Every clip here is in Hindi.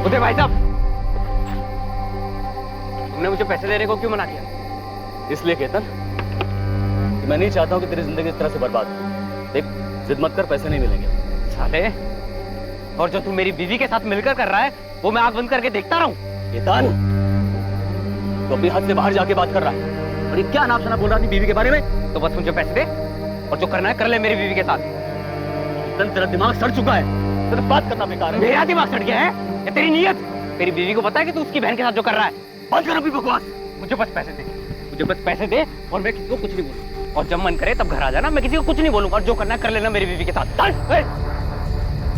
उदय भाई साहब, तुमने मुझे पैसे देने को क्यों मना किया? इसलिए केतन कि मैं नहीं चाहता हूं कि तेरी जिंदगी इस तरह से बर्बाद हो। देख, जिद मत कर, पैसे नहीं मिलेंगे। साले, और जो तू मेरी बीवी के साथ मिलकर कर रहा है वो मैं आंख बंद करके देखता रहूं? केतन, तो अपनी हद से बाहर जाके बात कर रहा है। और ये क्या नाम सुना बोल रहा थी बीवी के बारे में? तो बस मुझे पैसे दे और जो करना है कर ले मेरी बीवी के साथ। केतन, तेरा दिमाग सड़ चुका है, तेरा बात करना बेकार है। मेरा दिमाग सड़ गया है या तेरी नीयत? तेरी बीवी को पता है कि तू उसकी बहन के साथ जो कर रहा है? बंद कर अपनी बकवास। मुझे बस पैसे दे, मुझे बस पैसे दे और मैं किसी को कुछ नहीं बोलूंगा। और जब मन करे तब घर आ जाना, मैं किसी को कुछ नहीं बोलूंगा। और जो करना है कर लेना मेरी बीवी के साथ।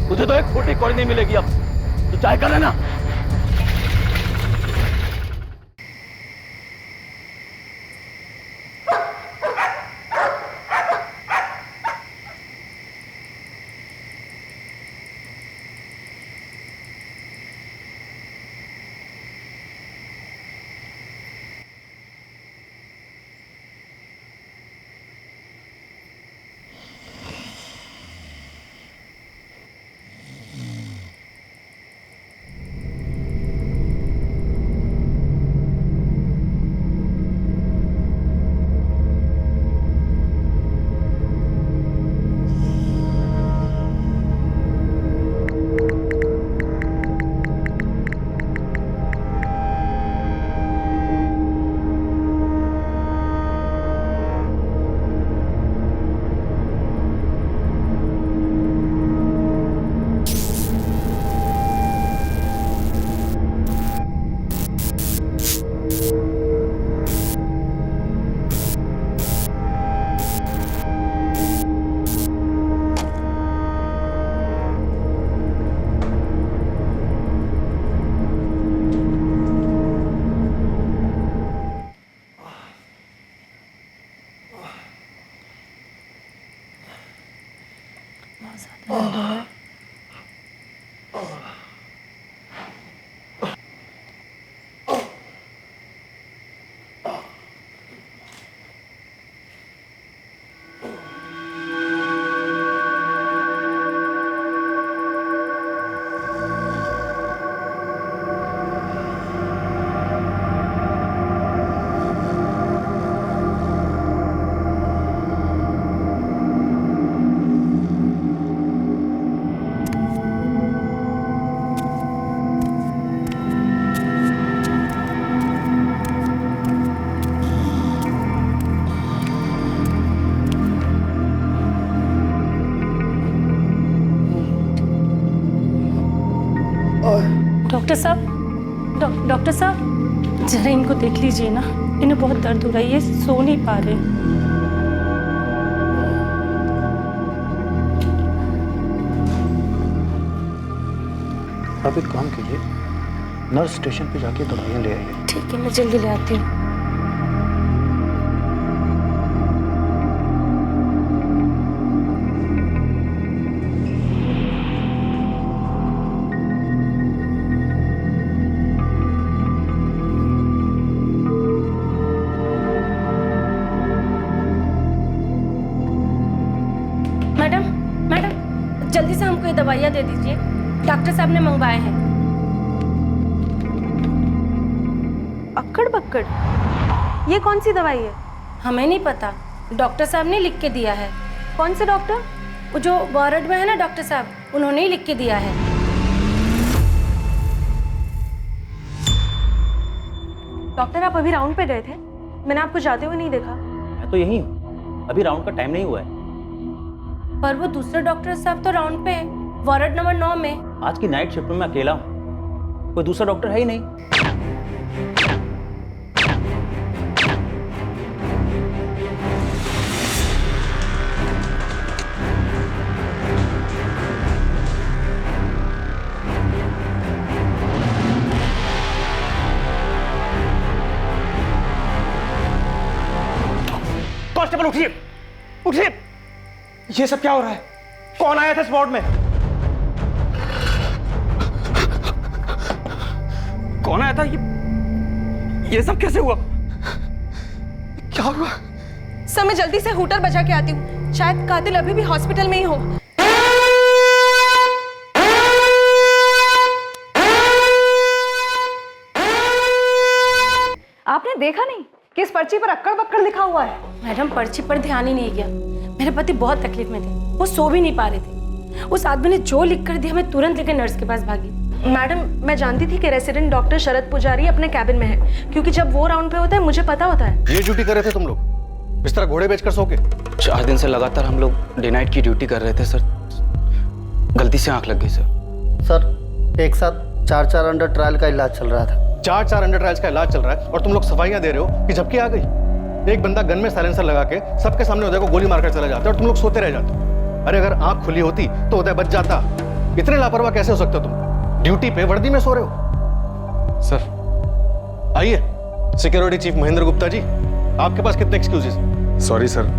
तुझे तो एक छोटी कौड़ी नहीं मिलेगी अब, तो चाहे कर लेना। डॉक्टर साहब, डॉक्टर साहब, जरा इनको देख लीजिए ना, इन्हें बहुत दर्द हो रहा है, ये सो नहीं पा रहे। आप एक काम कीजिए, नर्स स्टेशन पे जाके दवाइयाँ ले आइए। ठीक है, मैं जल्दी ले आती हूँ। जल्दी से हमको ये दवाइयाँ दे दीजिए, डॉक्टर साहब ने मंगवाए हैं। अक्कड़ बक्कड़, ये कौन सी दवाई है? हमें नहीं पता, डॉक्टर साहब ने लिख के दिया है। कौन से डॉक्टर? वो जो वार्ड में है ना डॉक्टर साहब, उन्होंने ही लिख के दिया है। डॉक्टर, आप अभी राउंड पे गए थे, मैंने आपको जाते हुए नहीं देखा। मैं तो यही हूँ, अभी राउंड का टाइम नहीं हुआ है। पर वो दूसरे डॉक्टर साहब तो राउंड पे है, वार्ड नंबर 9 में। आज की नाइट शिफ्ट में मैं अकेला हूँ, कोई दूसरा डॉक्टर है ही नहीं। कांस्टेबल उठिए, उठिए। ये सब क्या हो रहा है? कौन आया था इस वार्ड में? कौन आया था? ये सब कैसे हुआ? क्या हुआ? सर, मैं जल्दी से हूटर बजा के आती हूँ, शायद कातिल अभी भी हॉस्पिटल में ही हो। देखा नहीं कि इस पर्ची पर अक्कड़ बक्कड़ लिखा हुआ है? मैडम पर्ची पर ध्यान ही नहीं गया। मेरे पति बहुत तकलीफ में थे, वो सो भी नहीं पा रहे थे। उस आदमी ने जो लिख कर दिया, मैं तुरंत लेकर नर्स के पास भागी। मैडम, मैं जानती थी कि रेसिडेंट डॉक्टर शरद पुजारी अपने कैबिन में है, क्योंकि जब वो राउंड पे होता है मुझे पता होता है। ये ड्यूटी कर रहे थे तुम लोग? बिस्तर घोड़े बेचकर सो के? 4 दिन से लगातार हम लोग डे नाइट की ड्यूटी कर रहे थे सर। गलती से आंख लग गई सर। सर, एक साथ 4 अंडर ट्रायल का इलाज चल रहा था। 4 अंडर ट्रायल्स का इलाज चल रहा है और तुम लोग सफाइयां दे रहे हो कि झपकी आ गई। एक बंदा गन में साइलेंसर लगा के सबके सामने उदय को गोली मारकर चला जाता है और तुम लोग सोते रह जाते हो। अरे अगर आंख खुली होती तो उदय बच जाता। इतने लापरवाह कैसे हो सकते हो तुम? ड्यूटी पे वर्दी में सो रहे हो। सर आइए। सिक्योरिटी चीफ महेंद्र गुप्ता जी, आपके पास कितने excuses? Sorry sir.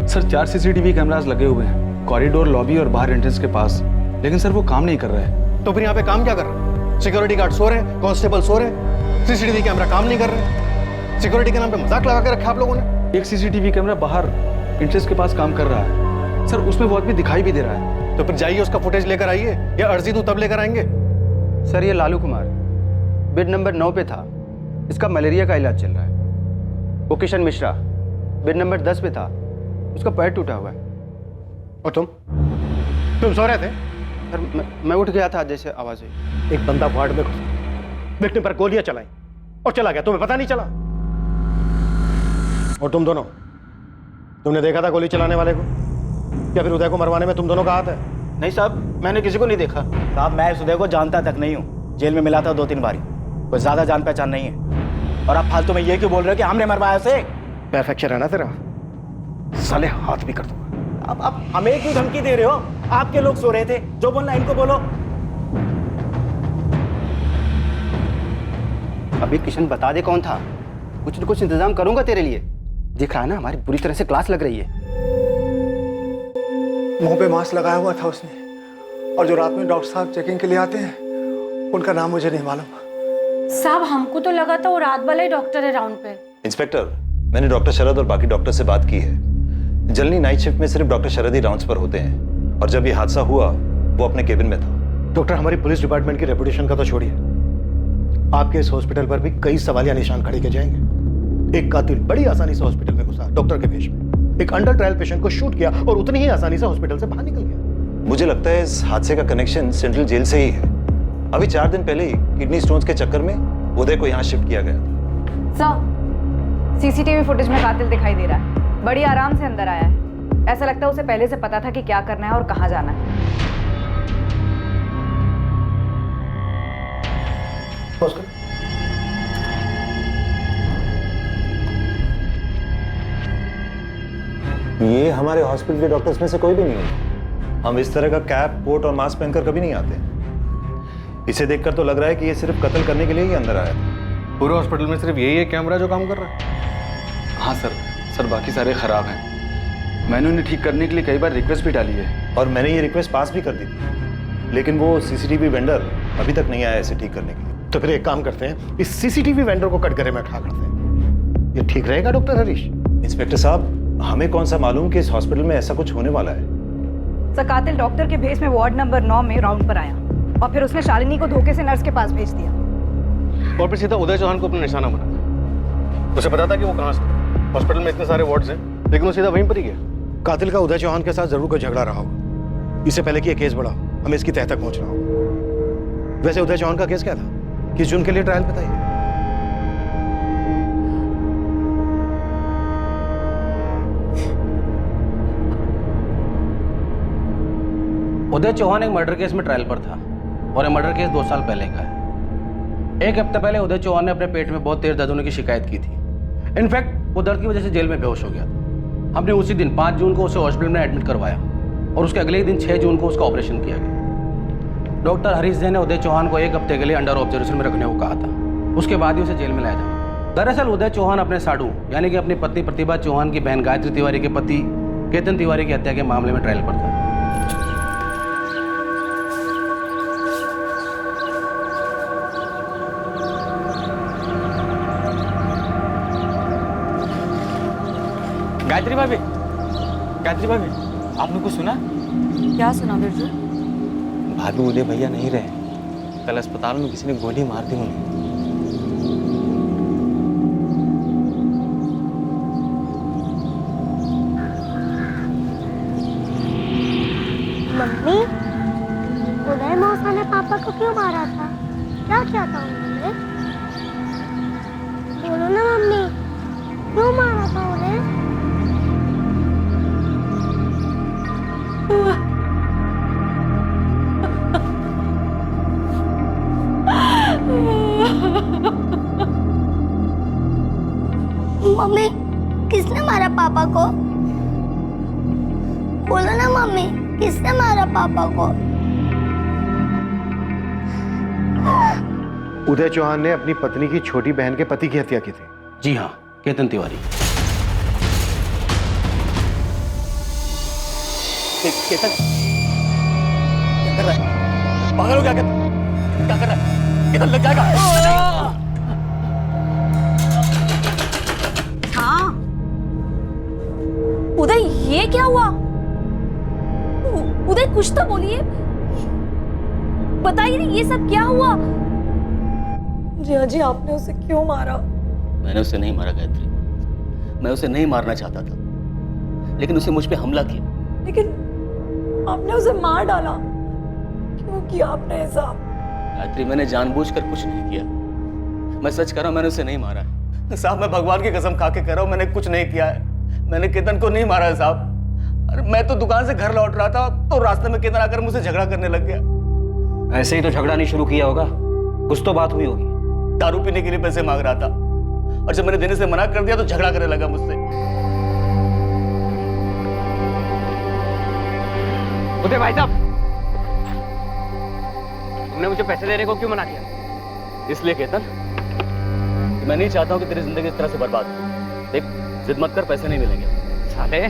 Sir 4 CCTV cameras लगे हुए हैं कॉरिडोर, लॉबी और बाहर एंट्रेंस के पास, लेकिन सर वो काम नहीं कर रहे हैं। तो फिर यहाँ पे काम क्या कर रहे हैं? सिक्योरिटी गार्ड सो रहे हैं, कांस्टेबल सो रहे हैं, सीसीटीवी कैमरा काम नहीं कर रहे। सिक्योरिटी के नाम पे मजाक लगा के रखा आप लोगों ने। एक सीसीटीवी कैमरा बाहर एंट्रेंस के पास काम कर रहा है सर, उसमें वो आदमी दिखाई भी दे रहा है। तो फिर जाइए उसका फुटेज लेकर आइए, या अर्जी दूं तब लेकर आएंगे? सर ये लालू कुमार बेड नंबर 9 पे था, इसका मलेरिया का इलाज चल रहा है। वो किशन मिश्रा बेड नंबर 10 पे था, उसका पैर टूटा हुआ है। और तुम सो रहे थे? सर मैं उठ गया था जैसे आवाज हुई। एक बंदा वार्ड में घुसा, विक्टिम पर गोलियां चलाई और चला गया, तुम्हें पता नहीं चला? और तुम दोनों, तुमने देखा था गोली चलाने वाले को? या फिर उदय को मरवाने में तुम दोनों का हाथ है? नहीं साहब, मैंने किसी को नहीं देखा। साहब मैं इस उदय को जानता तक नहीं हूँ, जेल में मिला था 2-3 बारी, कोई ज्यादा जान पहचान नहीं है। और आप फालतू में ये क्यों बोल रहे हो कि हमने मरवाया उसे? परफेक्शन है ना तेरा, साले हाथ भी कर दूंगा। अब आप हमें क्यों धमकी दे रहे हो? आपके लोग सो रहे थे, जो बोलना इनको बोलो। अभी किशन बता दे कौन था, कुछ न कुछ इंतजाम करूंगा तेरे लिए। दिख रहा है ना हमारी बुरी तरह से क्लास लग रही है। मुंह पे मास्क लगाया हुआ था उसने, और जो रात में डॉक्टर साहब चेकिंग के लिए आते हैं उनका नाम मुझे नहीं मालूम। साहब हमको तो लगा था वो रात वाला ही डॉक्टर है राउंड पे। इंस्पेक्टर, मैंने डॉक्टर शरद और बाकी डॉक्टर से बात की है। जनरली नाइट शिफ्ट में सिर्फ डॉक्टर शरद ही राउंड्स पर होते हैं, और जब ये हादसा हुआ वो अपने केबिन में था। डॉक्टर, हमारी पुलिस डिपार्टमेंट की रेपुटेशन का तो छोड़िए, आपके इस हॉस्पिटल पर भी कई सवालिया निशान खड़े किए जाएंगे। एक कातिल बड़ी आसानी से हॉस्पिटल में घुसा डॉक्टर के भेष में, एक अंडर ट्रायल पेशेंट को शूट किया और उतनी ही आसानी से हॉस्पिटल से बाहर निकल गया। मुझे लगता है इस हादसे का कनेक्शन सेंट्रल जेल से ही है। अभी 4 दिन पहले ही किडनी स्टोन्स के चक्कर में उदय को यहाँ शिफ्ट किया गया था। सर, सीसीटीवी फुटेज में कातिल दिखाई दे रहा है, बड़ी आराम से अंदर आया है। ऐसा लगता है उसे पहले से पता था कि क्या करना है और कहाँ जाना है। ये हमारे हॉस्पिटल के डॉक्टर्स में से कोई भी नहीं है। हम इस तरह का कैप, कोट और मास्क पहनकर कभी नहीं आते। इसे देखकर तो लग रहा है कि ये सिर्फ कत्ल करने के लिए ही अंदर आया था। पूरे हॉस्पिटल में सिर्फ यही एक कैमरा जो काम कर रहा है? हाँ सर बाकी सारे खराब हैं। मैंने उन्हें ठीक करने के लिए कई बार रिक्वेस्ट भी डाली है, और मैंने ये रिक्वेस्ट पास भी कर दी थी, लेकिन वो सीसीटीवी वेंडर अभी तक नहीं आया इसे ठीक करने के लिए। तो फिर एक काम करते हैं, इस सीसीटीवी वेंडर को कटघरे में खड़ा करते हैं। ये ठीक रहेगा डॉक्टर हरीश? इंस्पेक्टर साहब, हमें कौन सा मालूम कि इस हॉस्पिटल में ऐसा कुछ होने वाला है। सर, कातिल डॉक्टर के भेष में वार्ड नंबर 9 में राउंड पर आया और फिर उसने शालिनी को धोखे से नर्स के पास भेज दिया और फिर सीधा उदय चौहान को अपना निशाना बना। उसे पता था कि वो कहाँ से, हॉस्पिटल में इतने सारे वार्ड्स हैं, लेकिन वो सीधा वहीं पर ही गया। कातिल का उदय चौहान के साथ जरूर कोई झगड़ा रहा होगा। इससे पहले कि ये केस बढ़ा, हमें इसकी तह तक पहुंचना होगा। वैसे उदय चौहान का केस क्या था? किस जून के लिए ट्रायल पे था ये? उदय चौहान एक मर्डर केस में ट्रायल पर था, और ये मर्डर केस 2 साल पहले का है। 1 हफ्ते पहले उदय चौहान ने अपने पेट में बहुत तेज दर्द होने की शिकायत की थी। इनफैक्ट वो दर्द की वजह से जेल में बेहोश हो गया था। हमने उसी दिन 5 जून को उसे हॉस्पिटल में एडमिट करवाया, और उसके अगले दिन 6 जून को उसका ऑपरेशन किया गया। डॉक्टर हरीश जैन ने उदय चौहान को 1 हफ्ते के लिए अंडर ऑब्जर्वेशन में रखने को कहा था, उसके बाद ही उसे जेल में लाया जाना। दरअसल उदय चौहान अपने साडू यानी कि अपनी पत्नी प्रतिभा चौहान की बहन गायत्री तिवारी के पति केतन तिवारी की हत्या के मामले में ट्रायल पर था। गायत्री भाभी, आपने कुछ सुना? क्या सुना बिरजू? भाभी, उदय भैया नहीं रहे। कल अस्पताल में किसी ने गोली मार दी उन्हें। मम्मी, उदय मौसा ने पापा को क्यों मारा था? क्या किया था उन्होंने? बोलो ना मम्मी, क्यों मारा था उन्हें? मम्मी, किसने मारा पापा को? बोलो ना मम्मी, किसने मारा पापा को? उदय चौहान ने अपनी पत्नी की छोटी बहन के पति की हत्या की थी। जी हाँ, केतन तिवारी। केतन क्या कर रहा है? पागल हो क्या कर रहा है? केतन लग जाएगा। हाँ उदय, ये क्या हुआ? उदय कुछ तो बोलिए, बताइए ये सब क्या हुआ? जिया जी, आपने उसे क्यों मारा? मैंने उसे नहीं मारा गायत्री, मैं उसे नहीं मारना चाहता था, लेकिन उसे मुझ पे हमला किया। लेकिन आपने उसे मार डाला, क्यों किया आपने ऐसा? गायत्री, मैंने जानबूझकर कुछ नहीं किया, मैं सच कह रहा हूं, मैंने उसे नहीं मारा है साहब। मैं भगवान की कसम खा के कह रहा हूं, मैंने कुछ नहीं किया है, मैंने केतन को नहीं मारा है साहब। अरे मैं तो दुकान से घर लौट रहा था, तो रास्ते में केतन आकर मुझसे झगड़ा करने लग गया। ऐसे ही तो झगड़ा नहीं शुरू किया होगा, कुछ तो बात हुई होगी। दारू पीने के लिए पैसे मांग रहा था, और जब मैंने देने से मना कर दिया तो झगड़ा करने लगा मुझसे। उदय भाई साहब, तुमने मुझे पैसे देने को क्यों मना किया? इसलिए केतन कि मैं नहीं चाहता हूं कि तेरी जिंदगी इस तरह से बर्बाद हो। देख, जिद मत कर, पैसे नहीं मिलेंगे। साले,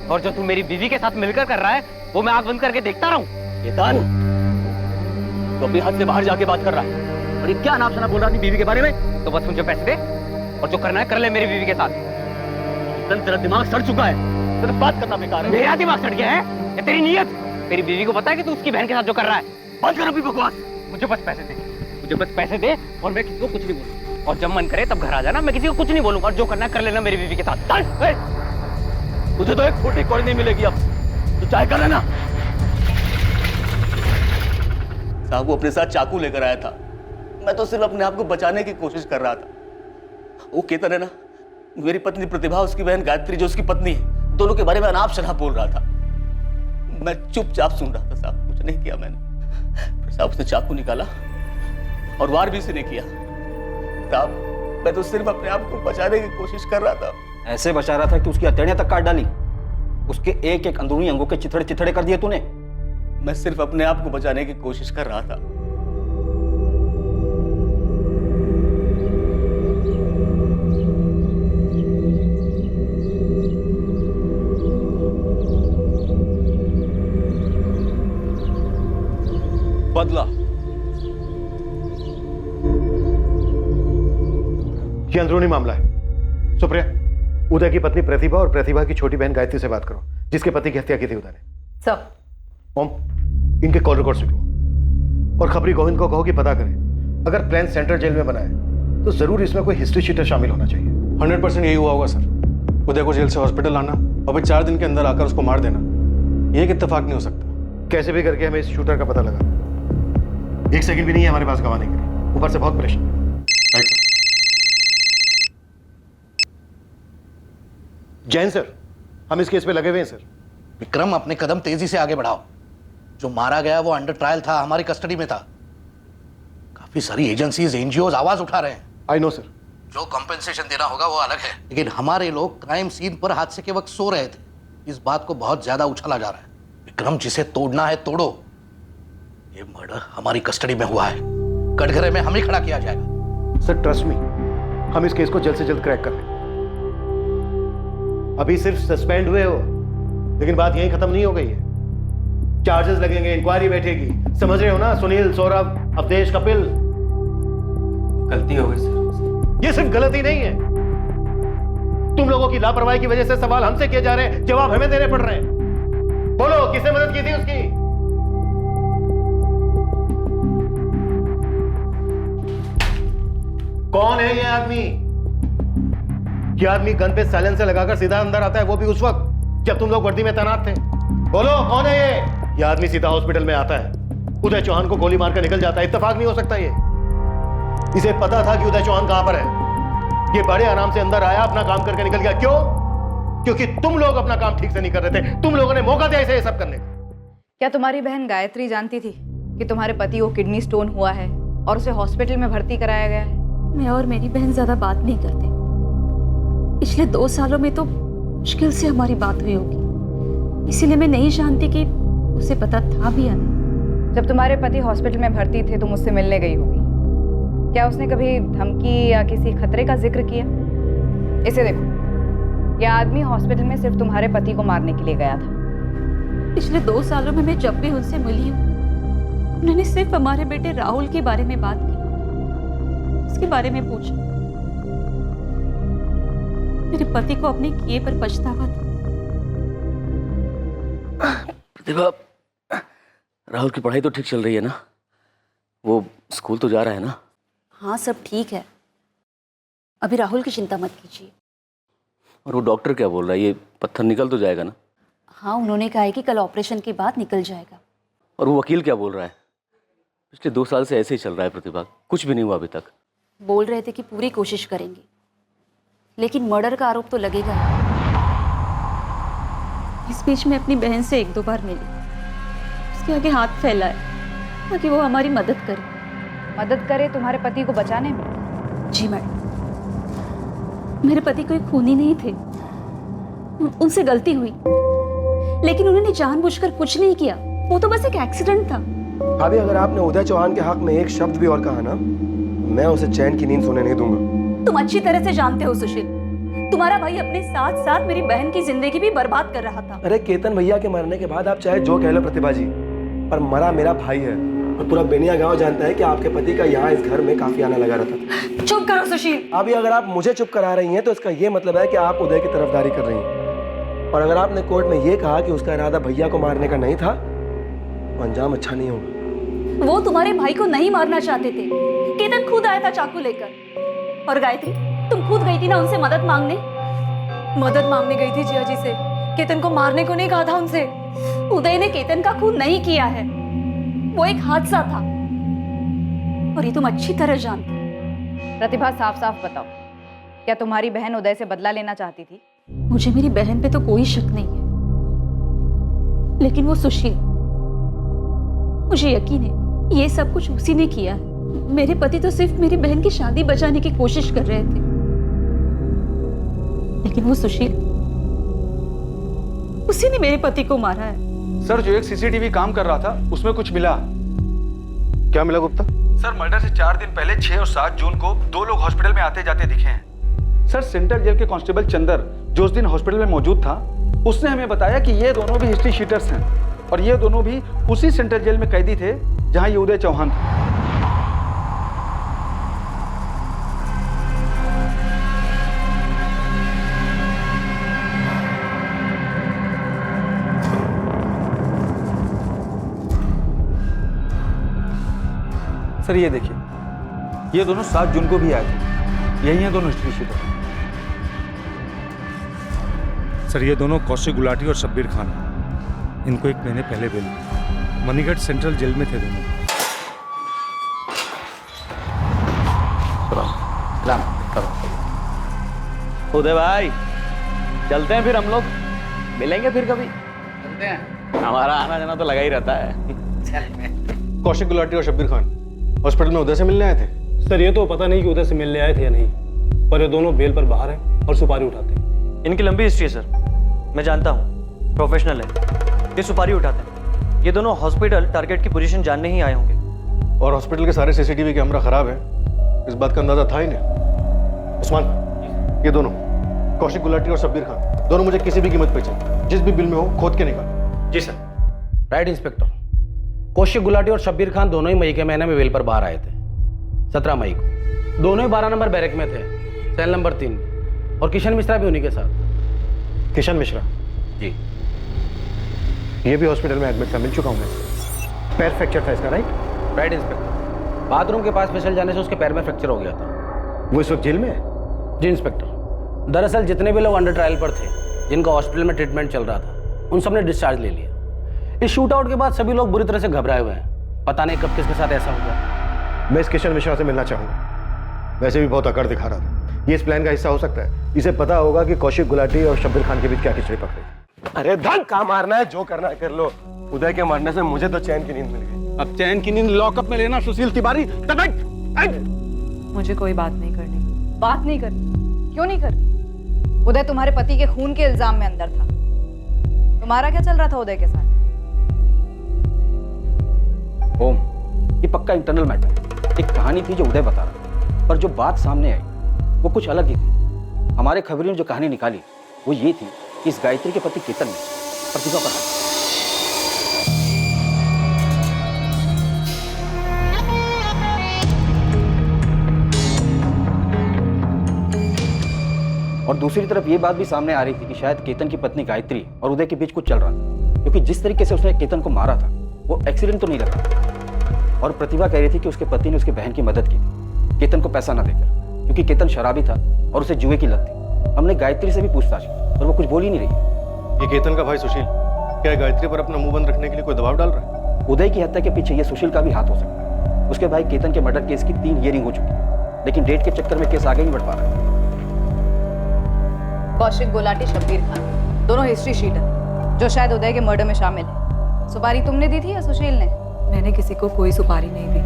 और जो तू मेरी बीवी के साथ मिलकर कर रहा है वो मैं आंख बंद करके देखता रहूं? केतन, तो अपनी हद से बाहर जाके बात कर रहा है, और ये क्या नाम सुना बोल रहा थी बीवी के बारे में? तो बस मुझे पैसे दे, और जो करना है कर ले मेरी बीवी के साथ। केतन, तेरा दिमाग सड़ चुका है, तेरा बात करना बेकार है। मेरा दिमाग सड़ गया है या तेरी नीयत? तेरी बीवी को पता है कि तू उसकी बहन के साथ जो कर रहा है? बंद कर अभी बकवास। मुझे बस पैसे दे, मुझे बस पैसे दे, और मैं किसी को कुछ नहीं बोलूंगा, और जब मन करे तब घर आ जाना, मैं किसी को कुछ नहीं बोलूंगा, और जो करना है कर लेना मेरी बीवी के साथ। तुझे तो एक छोटी कौड़ी नहीं मिलेगी अब, तो चाहे कर लेना। साहब, वो अपने साथ चाकू लेकर आया था, मैं तो सिर्फ अपने आप को बचाने की कोशिश कर रहा था। वो केतन है ना, मेरी पत्नी प्रतिभा, उसकी बहन गायत्री जो उसकी पत्नी है, दोनों के बारे में अनाप शनाप बोल रहा था। मैं चुपचाप सुन रहा था साहब, कुछ नहीं किया मैंने। फिर साहब उसने चाकू निकाला और वार भी उसने किया। साहब, मैं तो सिर्फ अपने आप को बचाने की कोशिश कर रहा था। ऐसे बचा रहा था कि उसकी हथेलियां तक काट डाली, उसके एक एक अंदरूनी अंगों के चिथड़े चिथड़े कर दिए तूने। मैं सिर्फ अपने आप को बचाने की कोशिश कर रहा था। बदला, ये अंदरूनी मामला है। सुप्रिया, उदय की पत्नी प्रतिभा और प्रतिभा की छोटी बहन गायत्री से बात करो, जिसके पति की हत्या की थी उदय ने। सर। ओम, इनके कॉल रिकॉर्ड सुन लो, और खबरी गोविंद को कहो कि पता करें, अगर प्लान सेंट्रल जेल में बना है तो जरूर इसमें कोई हिस्ट्री शीटर शामिल होना चाहिए। 100% यही हुआ होगा सर। उदय को जेल से हॉस्पिटल लाना और फिर 4 दिन के अंदर आकर उसको मार देना, ये एक इत्तेफाक नहीं हो सकता। कैसे भी करके हमें इस शूटर का पता लगा। 1 सेकंड भी नहीं है हमारे पास गंवाने के लिए, ऊपर से बहुत pressure. Right sir. Jain sir, हम इस केस पे लगे हुए हैं सर। विक्रम, अपने कदम तेजी से आगे बढ़ाओ। जो मारा गया वो अंडर ट्रायल था, हमारी कस्टडी में था। काफी सारी एजेंसीज, एनजीओज आवाज उठा रहे हैं। I know sir. जो कॉम्पेंसेशन देना होगा वो अलग है, लेकिन हमारे लोग क्राइम सीन पर हादसे के वक्त सो रहे थे। इस बात को बहुत ज्यादा उछाला जा रहा है। विक्रम, जिसे तोड़ना है तोड़ो। ये मर्डर हमारी कस्टडी में हुआ है, कटघरे में हम ही खड़ा किया जाएगा। सर ट्रस्ट मी, हम इस केस को जल्द से जल्द क्रैक कर लेंगे। अभी सिर्फ सस्पेंड हुए हो, लेकिन बात यहीं खत्म नहीं हो गई है। चार्जेस लगेंगे, इंक्वायरी बैठेगी, समझ रहे हो ना? सुनील, सौरभ, अवधेश, कपिल। गलती हो गई सर। ये सिर्फ गलती नहीं है, तुम लोगों की लापरवाही की वजह से सवाल हमसे किए जा रहे हैं, जवाब हमें देने पड़ रहे हैं। बोलो, किसने मदद की थी उसकी? कौन है ये आदमी? ये आदमी गन पे साइलेंसर लगाकर सीधा अंदर आता है, वो भी उस वक्त जब तुम लोग वर्दी में तैनात थे। बोलो, कौन है ये? यह आदमी सीधा हॉस्पिटल में आता है, उदय चौहान को गोली मारकर निकल जाता है। इत्तेफाक नहीं हो सकता ये। इसे पता था कि उदय चौहान कहां पर है। ये बड़े आराम से अंदर आया, अपना काम करके निकल गया। क्यों? क्योंकि तुम लोग अपना काम ठीक से नहीं कर रहे थे। तुम लोगों ने मौका दिया इसे ये सब करने का। क्या तुम्हारी बहन गायत्री जानती थी कि तुम्हारे पति को किडनी स्टोन हुआ है और उसे हॉस्पिटल में भर्ती कराया गया है? मैं और मेरी बहन ज्यादा बात नहीं करते। पिछले 2 सालों में तो मुश्किल से हमारी बात हुई होगी, इसीलिए मैं नहीं जानती कि उसे पता था भी या नहीं। जब तुम्हारे पति हॉस्पिटल में भर्ती थे तुम उससे मिलने गई होगी। क्या उसने कभी धमकी या किसी खतरे का जिक्र किया? इसे देखो, यह आदमी हॉस्पिटल में सिर्फ तुम्हारे पति को मारने के लिए गया था। पिछले 2 सालों में मैं जब भी उनसे मिली हूँ, उन्होंने सिर्फ हमारे बेटे राहुल के बारे में बात की, उसके बारे में पूछा। मेरे पति को अपने किए पर पछतावा था। प्रतिभा, राहुल की पढ़ाई तो ठीक चल रही है ना? वो स्कूल तो जा रहा है ना? हाँ, सब ठीक है। अभी राहुल की चिंता मत कीजिए। और वो डॉक्टर क्या बोल रहा है? ये पत्थर निकल तो जाएगा ना? हाँ, उन्होंने कहा है कि कल ऑपरेशन के बाद निकल जाएगा। और वो वकील क्या बोल रहा है? पिछले 2 साल से ऐसे ही चल रहा है प्रतिभा, कुछ भी नहीं हुआ अभी तक। बोल रहे थे कि पूरी कोशिश करेंगे, लेकिन मर्डर का आरोप तो लगेगा। इस बीच में अपनी बहन से 1-2 बार मिली, उसके आगे हाथ फैलाए ताकि वो हमारी मदद करे। मदद करे तुम्हारे पति को बचाने में? जी मैडम। मेरे पति कोई खूनी नहीं थे, उनसे गलती हुई, लेकिन उन्होंने जानबूझकर कुछ नहीं किया। वो तो बस एक एक्सीडेंट था। भाभी, अगर आपने उदय चौहान के हक में एक शब्द भी और कहा ना, मैं उसे चैन की नींद सोने नहीं दूंगा। तुम अच्छी तरह से जानते हो सुशील, तुम्हारा भाई अपने साथ साथ मेरी बहन की जिंदगी भी बर्बाद कर रहा था। अरे केतन भैया के मरने के बाद आप चाहे जो कह लो प्रतिभा जी, पर मरा मेरा भाई है। और पूरा बेनिया गांव जानता है कि आपके पति का यहाँ इस घर में काफी आना लगा रहता था। चुप करो सुशील। अभी अगर आप मुझे चुप करा रही हैं तो इसका ये मतलब है कि आप उदय की तरफदारी कर रही हैं। और अगर आपने कोर्ट में ये कहा कि उसका इरादा भैया को मारने का नहीं था, तो अंजाम अच्छा नहीं होगा। वो तुम्हारे भाई को नहीं मारना चाहते थे। केतन खुद आया था चाकू लेकर। और गायत्री, तुम खुद गई थी ना उनसे मदद मांगने? मदद मांगने गई थी जिया जी से, केतन को मारने को नहीं कहा था उनसे। उदय ने केतन का खून नहीं किया है, वो एक हादसा था, और ये तुम अच्छी तरह जानते हो। प्रतिभा, साफ साफ बताओ, क्या तुम्हारी बहन उदय से बदला लेना चाहती थी? मुझे मेरी बहन पे तो कोई शक नहीं है, लेकिन वो सुशील, मुझे यकीन है ये सब कुछ उसी ने किया है। मेरे पति तो सिर्फ मेरी बहन की शादी बचाने की कोशिश कर रहे थे, लेकिन वो सुशील, उसी ने मेरे पति को मारा है। सर, जो एक सीसीटीवी काम कर रहा था उसमें कुछ मिला। क्या मिला गुप्ता? सर, मर्डर से 4 दिन पहले 6 और 7 जून को 2 लोग हॉस्पिटल में आते जाते दिखे हैं। सर, सेंट्रल जेल के कांस्टेबल चंदर, जो उस दिन हॉस्पिटल में मौजूद था, उसने हमें बताया कि ये दोनों भी हिस्ट्री शीटर्स हैं और ये दोनों भी उसी सेंट्रल जेल में कैदी थे जहां ये उदय चौहान था। सर, ये देखिए, ये दोनों 7 जून को भी आए थे। यही हैं दोनों हिस्ट्री शीटर। सर, ये दोनों कौशिक गुलाटी और शब्बीर खान, इनको 1 महीने पहले बेल मिली। मणिगढ़ सेंट्रल जेल में थे दोनों। उदय भाई, चलते हैं फिर हम लोग, मिलेंगे फिर कभी। चलते हैं। हमारा आना जाना तो लगा ही रहता है। कौशिक गुलाटी और शब्बीर खान हॉस्पिटल में उदय से मिलने आए थे। सर, ये तो पता नहीं कि उदय से मिलने आए थे या नहीं, पर ये दोनों बेल पर बाहर हैं और सुपारी उठाते हैं। इनकी लंबी हिस्ट्री है सर, मैं जानता हूँ, प्रोफेशनल है। ये सुपारी उठाते हैं। ये दोनों हॉस्पिटल टारगेट की पोजीशन जानने ही आए होंगे। और हॉस्पिटल के सारे सीसीटीवी कैमरा खराब है, इस बात का अंदाजा था ही नहीं। उस्मान, ये दोनों कौशिक गुलाटी और शब्बीर खान, दोनों मुझे किसी भी कीमत पे चाहिए। जिस भी बिल में हो खोद के निकाल। जी sir. Right inspector. Kaushik Gulati और शब्बीर खान दोनों ही मई के महीने में बेल पर बाहर आए थे, 17 मई को। दोनों ही 12 नंबर बैरक में थे, सेल नंबर 3 में। और किशन मिश्रा भी उन्हीं के साथ। किशन मिश्रा? जी। ये भी हॉस्पिटल में एडमिट था, मिल चुका हूँ मैं। पैर फ्रैक्चर था इसका, राइट? Right inspector. बाथरूम के पास फिसल जाने से उसके पैर में फ्रैक्चर हो गया था। वो इस वक्त जेल में है? जी इंस्पेक्टर। दरअसल जितने भी लोग अंडर ट्रायल पर थे, जिनका हॉस्पिटल में ट्रीटमेंट चल रहा था, उन सब ने डिस्चार्ज ले लिया। इस शूट आउट के बाद सभी लोग बुरी तरह से घबराए हुए हैं। पता नहीं कब किसके साथ ऐसा हो गया। मैं इस किशन मिश्रा से मिलना चाहूंगा। वैसे भी बहुत अकड़ दिखा रहा था। ये इस प्लान का हिस्सा हो सकता है। इसे पता होगा कि कौशिक गुलाटी और शब्बीर खान के बीच क्या खिचड़ी पकड़ी। अरे धक्का मारना है, जो करना है कर लो। उदय के मरने से मुझे तो चैन की नींद मिल गई। अब चैन की नींद लॉकअप में लेना सुशील तिवारी। मुझे कोई बात नहीं करनी। बात नहीं करनी? क्यों नहीं करनी? उदय तुम्हारे पति के खून के इल्जाम में अंदर था। तुम्हारा क्या चल रहा था उदय के साथ? ओम, ये पक्का इंटरनल मैटर है। एक कहानी थी जो उदय बता रहा था, पर जो बात सामने आई वो कुछ अलग ही थी। हमारे खबरी ने जो कहानी निकाली वो ये थी कि इस गायत्री के पति केतन ने प्रतिभा पर हाथ और दूसरी तरफ ये बात भी सामने आ रही थी कि शायद केतन की पत्नी गायत्री और उदय के बीच कुछ चल रहा था, क्योंकि जिस तरीके से उसने केतन को मारा था वो एक्सीडेंट तो नहीं लगा। और प्रतिभा कह रही थी कि उसके पति ने उसकी बहन की मदद की थी केतन को पैसा ना देकर, क्योंकि केतन शराबी था और उसे जुए की लत थी। हमने गायत्री से भी पूछताछ की और वो कुछ बोल ही नहीं रही। ये केतन का भाई सुशील क्या गायत्री पर अपना मुंह बंद रखने के लिए कोई दबाव डाल रहा है? उदय की हत्या के पीछे ये सुशील का भी हाथ हो सकता है। उसके भाई केतन के मर्डर केस की 3 हियरिंग हो चुकी है, लेकिन डेट के चक्कर में केस आगे नहीं बढ़ पा रहा है। कौशिक गुलाटी, शब्बीर खान दोनों हिस्ट्री शीटर जो शायद उदय के मर्डर में शामिल है। सुपारी तुमने दी थी या सुशील ने? मैंने किसी को कोई सुपारी नहीं दी।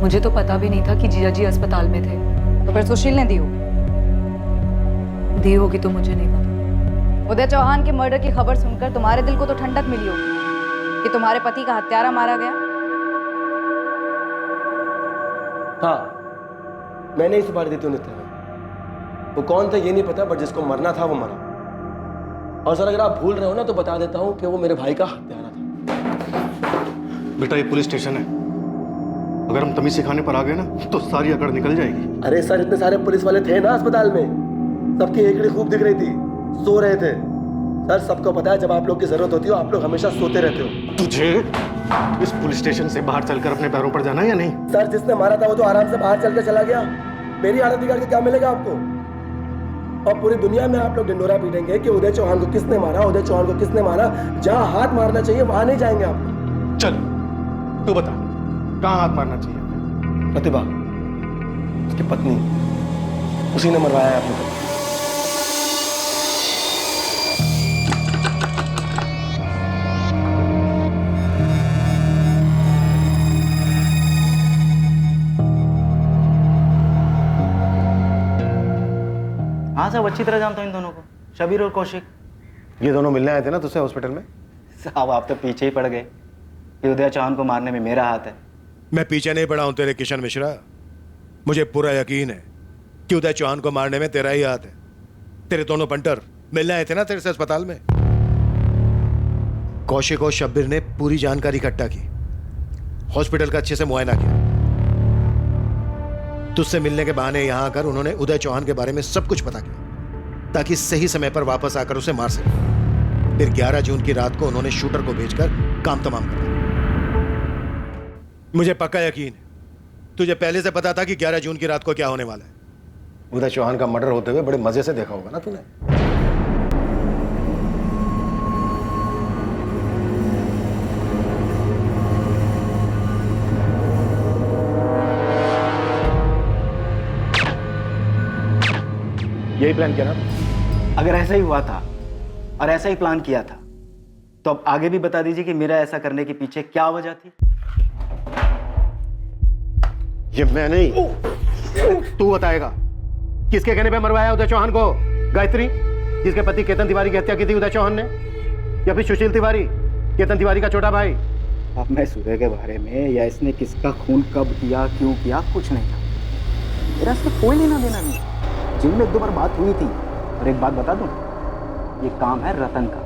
मुझे तो पता भी नहीं था कि जीजा जी अस्पताल में थे। तो फिर सुशील ने दी होगी। दी होगी तो मुझे नहीं पता। उदय चौहान के मर्डर की खबर सुनकर तुम्हारे दिल को तो ठंडक मिली होगी कि तुम्हारे पति का हत्यारा मारा गया। हाँ, मैंने ही सुपारी दी थी उन्हें। वो कौन था ये नहीं पता, बट जिसको मरना था वो मरा। और सर अगर आप भूल रहे हो ना तो बता देता हूँ कि वो मेरे भाई का हत्यारा था। बेटा ये पुलिस स्टेशन है। अगर हम तमीज सिखाने पर आ गए ना तो सारी अकड़ निकल जाएगी। अरे सर इतने सारे पुलिस वाले थे ना अस्पताल में, सबकी एकड़ी खूब दिख रही थी, सो रहे थे। सर सबको पता है जब आप लोग की जरूरत होती हो आप लोग हमेशा सोते रहते हो। तुझे इस पुलिस स्टेशन से बाहर चलकर अपने पैरों पर जाना है या नहीं? सर जिसने मारा था वो तो आराम से बाहर चल के चला गया। मेरी हालत बिगाड़ के क्या मिलेगा आपको? और पूरी दुनिया में आप लोग ढिंडोरा पीटेंगे कि उदय चौहान को किसने मारा, उदय चौहान को किसने मारा। जहां हाथ मारना चाहिए वहां नहीं जाएंगे आप लोग। चल तू बता कहां हाथ मारना चाहिए? प्रतिभा, उसकी पत्नी, उसी ने मरवाया है आपको। हाँ साहब, अच्छी तरह जानता हूँ इन दोनों को, शबीर और कौशिक। ये दोनों मिलने आए थे ना तुझसे हॉस्पिटल में? साहब आप तो पीछे ही पड़ गए कि उदय चौहान को मारने में मेरा हाथ है। मैं पीछे नहीं पड़ा हूं तेरे किशन मिश्रा। मुझे पूरा यकीन है कि उदय चौहान को मारने में तेरा ही हाथ है। तेरे दोनों पंटर मिलने आए थे ना तेरे से अस्पताल में। कौशिक और शब्बीर ने पूरी जानकारी इकट्ठा की, हॉस्पिटल का अच्छे से मुआयना किया। तुझसे मिलने के बहाने यहां आकर उन्होंने उदय चौहान के बारे में सब कुछ पता किया ताकि सही समय पर वापस आकर उसे मार सके। फिर 11 जून की रात को उन्होंने शूटर को भेजकर काम तमाम कर दिया। मुझे पक्का यकीन है तुझे पहले से पता था कि 11 जून की रात को क्या होने वाला है। उदय चौहान का मर्डर होते हुए बड़े मजे से देखा होगा ना तूने? यही प्लान किया ना? अगर ऐसा ही हुआ था और ऐसा ही प्लान किया था तो अब आगे भी बता दीजिए कि मेरा ऐसा करने के पीछे क्या वजह थी। ये मैं नहीं, तू बताएगा। किसके कहने पे मरवाया उदय चौहान को? गायत्री, जिसके पति केतन तिवारी की हत्या की थी उदय चौहान ने, या फिर सुशील तिवारी, केतन तिवारी का छोटा भाई? अब मैं सूर्य के बारे में या इसने किसका खून कब किया, क्यों किया, कुछ नहीं था। मेरा इससे कोई लेना देना नहीं। जिन में 1-2 बार बात हुई थी। और एक बात बता दूं, ये काम है रतन का,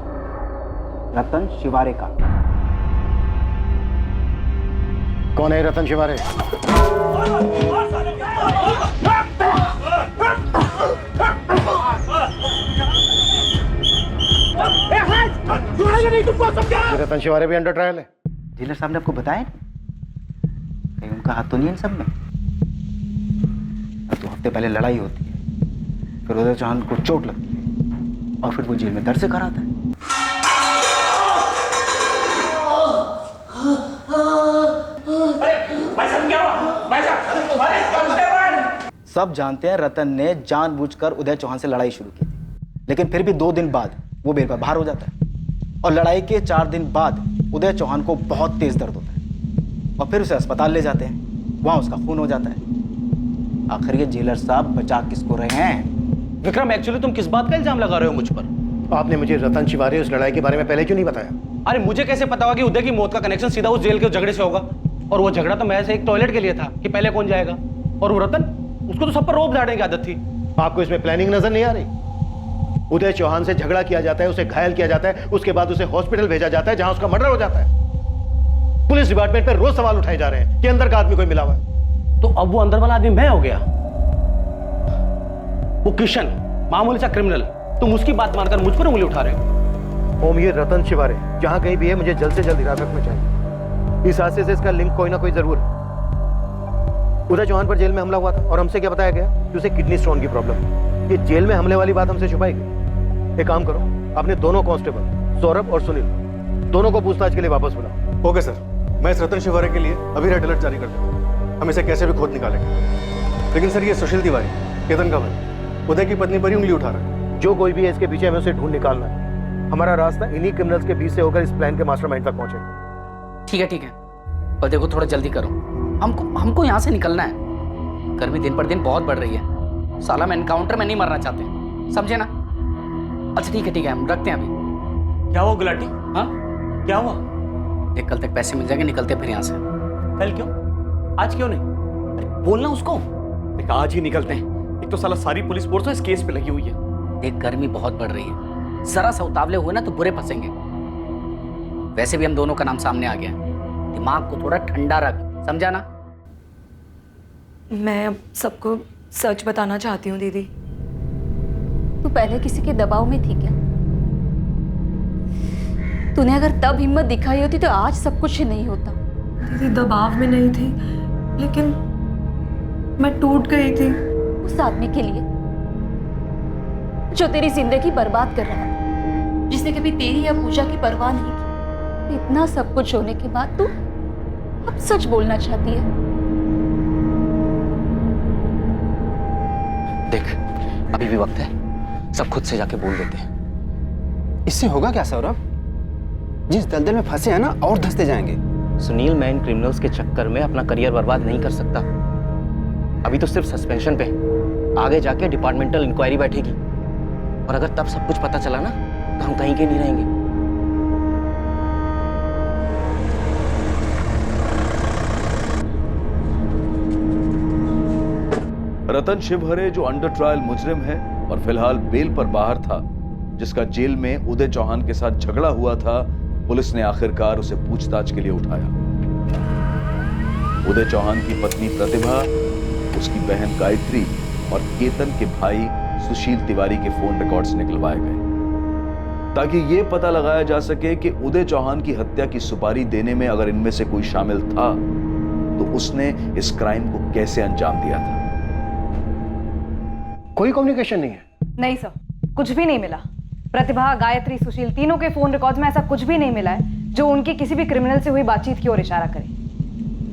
रतन शिवारे का। कौन है रतन शिवारे? रतन शिवारे भी अंडर ट्रायल है। डीलर साहब ने आपको बताया कहीं उनका हाथ तो नहीं है इन सब में? 2 हफ्ते पहले लड़ाई होती है, फिर उदय चौहान को चोट लगती है और फिर वो जेल में दर्द से कराता है। सब जानते हैं रतन ने जानबूझकर उदय चौहान से लड़ाई शुरू की थी, लेकिन फिर भी 2 दिन बाद वो बेल पर बाहर हो जाता है और लड़ाई के 4 दिन बाद उदय चौहान को बहुत तेज दर्द होता है और फिर उसे अस्पताल ले जाते हैं। वहां उसका खून हो जाता है। आखिर ये जेलर साहब बचा किसको रहे हैं? विक्रम, एक्चुअली तुम किस बात का इल्जाम लगा रहे हो मुझ पर? आपने मुझे रतन शिवारे उस लड़ाई के बारे में पहले क्यों नहीं बताया? अरे मुझे कैसे पता होगा कि उदय की मौत का कनेक्शन सीधा उस जेल के झगड़े से होगा? और वो झगड़ा तो महज एक टॉयलेट के लिए था कि पहले कौन जाएगा। और वो रतन, उसको तो सब पर रोप झाड़ने की आदत थी। आपको इसमें प्लानिंग नजर नहीं आ रही? उदय चौहान से झगड़ा किया जाता है, उसे घायल किया जाता है, उसके बाद उसे हॉस्पिटल भेजा जाता है जहां उसका मर्डर हो जाता है। पुलिस डिपार्टमेंट पर रोज सवाल उठाए जा रहे हैं कि अंदर का आदमी कोई मिला हुआ है। तो अब वो अंदर वाला आदमी मैं हो गया? वो किशन, मामूली सा क्रिमिनल, तुम उसकी बात मानकर मुझ पर उंगली उठा रहे हो। ओम, ये रतन शिवारे जहां कहीं भी है, मुझे जल्द से जल्द हिरासत में चाहिए। इस हादसे से इसका लिंक कोई ना कोई जरूर है। उदय चौहान पर जेल में हमला हुआ था और हमसे क्या बताया गया कि उसे किडनी स्टोन की प्रॉब्लम है। ये जेल में हमले वाली बात हमसे छुपाई गई। एक काम करो, अपने दोनों कांस्टेबल सौरभ और सुनील दोनों को पूछताछ के लिए वापस बुलाओ। ओके सर, मैं इस रतन शिवारे के लिए अभी रेड अलर्ट जारी कर दूंगा। हम इसे कैसे भी खोद निकालेंगे। लेकिन सर, ये सुशील तिवारी, केतन का भाई, उदय की पत्नी पर ही उंगली उठा रहा है। जो कोई भी है इसके पीछे, हमें उसे ढूंढ निकालना है। हमारा रास्ता इन्हीं क्रिमिनल्स के बीच से होकर इस प्लान के मास्टरमाइंड तक पहुंचेगा। ठीक है, ठीक है, और देखो थोड़ा जल्दी करो। हमको यहाँ से निकलना है। गर्मी दिन पर दिन बहुत बढ़ रही है। साला मैं एनकाउंटर में नहीं मरना चाहते, समझे ना? अच्छा ठीक है, हम रखते हैं अभी। क्या हुआ गुलाटी? हाँ, क्या हुआ? देख, कल तक पैसे मिल जाएंगे, निकलते फिर यहाँ से। कल क्यों? आज क्यों नहीं? अरे बोलना उसको। देख, आज ही निकलते हैं। एक तो साला सारी पुलिस फोर्स तो इस केस पे लगी हुई है। देख, गर्मी बहुत बढ़ रही है, जरा सा उतावले हुए ना तो बुरे फंसेंगे। वैसे भी हम दोनों का नाम सामने आ गया, दिमाग को थोड़ा ठंडा रख, समझा ना? मैं अब सबको सच बताना चाहती हूँ दीदी। तू पहले किसी के दबाव में थी क्या? तूने अगर तब हिम्मत दिखाई होती तो आज सब कुछ नहीं होता। दीदी, दबाव में नहीं थी, लेकिन मैं टूट गई थी उस आदमी के लिए जो तेरी जिंदगी बर्बाद कर रहा था, जिसने कभी तेरी या पूजा की परवाह नहीं की। इतना सब कुछ होने के बाद तू अब सच बोलना चाहती है। देख, अभी भी वक्त है, सब खुद से जाके बोल देते हैं। इससे होगा क्या सौरभ? जिस दलदल में फंसे हैं ना, और धंसते जाएंगे। सुनील, मैं इन क्रिमिनल्स के चक्कर में अपना करियर बर्बाद नहीं कर सकता। अभी तो सिर्फ सस्पेंशन पे, आगे जाके डिपार्टमेंटल इंक्वायरी बैठेगी और अगर तब सब कुछ पता चला ना तो हम कहीं के नहीं रहेंगे। रतन शिवहरे जो अंडर ट्रायल मुजरिम है और फिलहाल बेल पर बाहर था, जिसका जेल में उदय चौहान के साथ झगड़ा हुआ था, पुलिस ने आखिरकार उसे पूछताछ के लिए उठाया। उदय चौहान की पत्नी प्रतिभा, उसकी बहन गायत्री और केतन के भाई सुशील तिवारी के फोन रिकॉर्ड्स निकलवाए गए ताकि यह पता लगाया जा सके कि उदय चौहान की हत्या की सुपारी देने में अगर इनमें से कोई शामिल था तो उसने इस क्राइम को कैसे अंजाम दिया था। कोई कम्युनिकेशन नहीं है? नहीं सर, कुछ भी नहीं मिला। प्रतिभा, गायत्री, सुशील, तीनों के फोन रिकॉर्ड्स में ऐसा कुछ भी नहीं मिला है जो उनकी किसी भी क्रिमिनल से हुई बातचीत की ओर इशारा करे।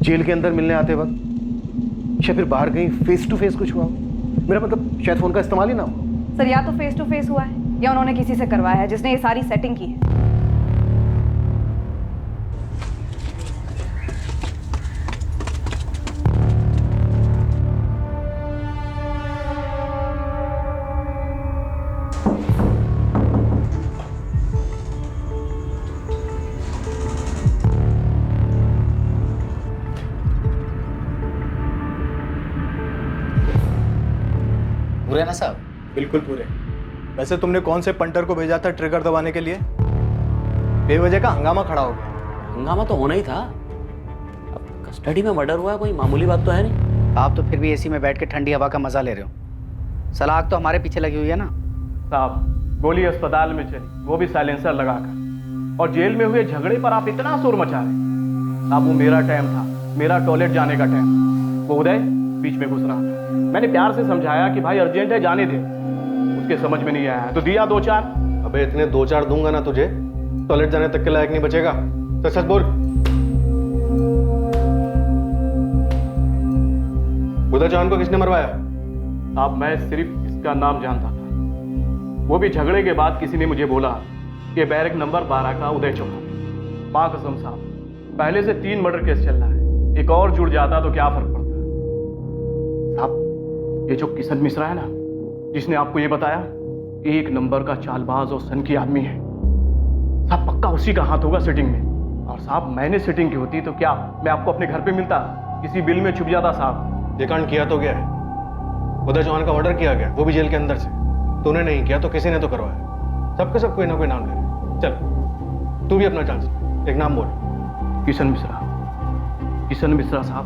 जेल के अंदर मिलने आते वक्त या फिर बाहर कहीं फेस टू फेस कुछ हुआ? मेरा मतलब शायद फोन का इस्तेमाल ही ना हो। सर, या तो फेस टू फेस हुआ है या उन्होंने किसी से करवाया है जिसने ये सारी सेटिंग की है। पूरे ना साहब? बिल्कुल पूरे। वैसे तुमने कौन से पंटर को भेजा था ट्रिगर दबाने के लिए? बेवजह का हंगामा खड़ा हो गया। हंगामा तो होना ही था। अब कस्टडी में मर्डर हुआ है, कोई मामूली बात तो है नहीं। आप तो फिर भी एसी में बैठ के ठंडी हवा का मजा ले रहे हो। सलाख तो हमारे पीछे लगी हुई है ना साहब। गोली अस्पताल में चली, वो भी साइलेंसर लगाकर, और जेल में हुए झगड़े पर आप इतना शोर मचा रहे। साहब, वो मेरा टाइम था, मेरा टॉयलेट जाने का टाइम। वो उदय बीच में घुस रहा था। मैंने प्यार से समझाया कि भाई अर्जेंट है, जाने दे। उसके समझ में नहीं आया तो दिया 2-4। अबे इतने 2-4 दूंगा ना तुझे, टॉयलेट जाने तक के लायक नहीं बचेगा। सच सच बोल। उदय चौहान को किसने मरवाया? साहब मैं सिर्फ इसका नाम जानता था, वो भी झगड़े के बाद किसी ने मुझे बोला कि बैरक नंबर 12 का उदय चौहान। माँ कसम साहब, पहले से 3 मर्डर केस चल रहा है, एक और जुड़ जाता तो क्या फर्क पड़ता। साहब ये जो किशन मिश्रा है ना, जिसने आपको ये बताया, 1 नंबर का चालबाज और सनकी आदमी है साहब, पक्का उसी का हाथ होगा सेटिंग में। और साहब मैंने सेटिंग की होती तो क्या मैं आपको अपने घर पे मिलता, किसी बिल में छुप जाता साहब। ये कांड किया तो गया है, उदय चौहान का मर्डर किया गया, वो भी जेल के अंदर से। तूने नहीं किया तो किसी ने तो करवाया। सबके सब कोई ना कोई नाम ले रहे। चल तू भी अपना चांस, एक नाम बोल। किशन मिश्रा। किशन मिश्रा साहब।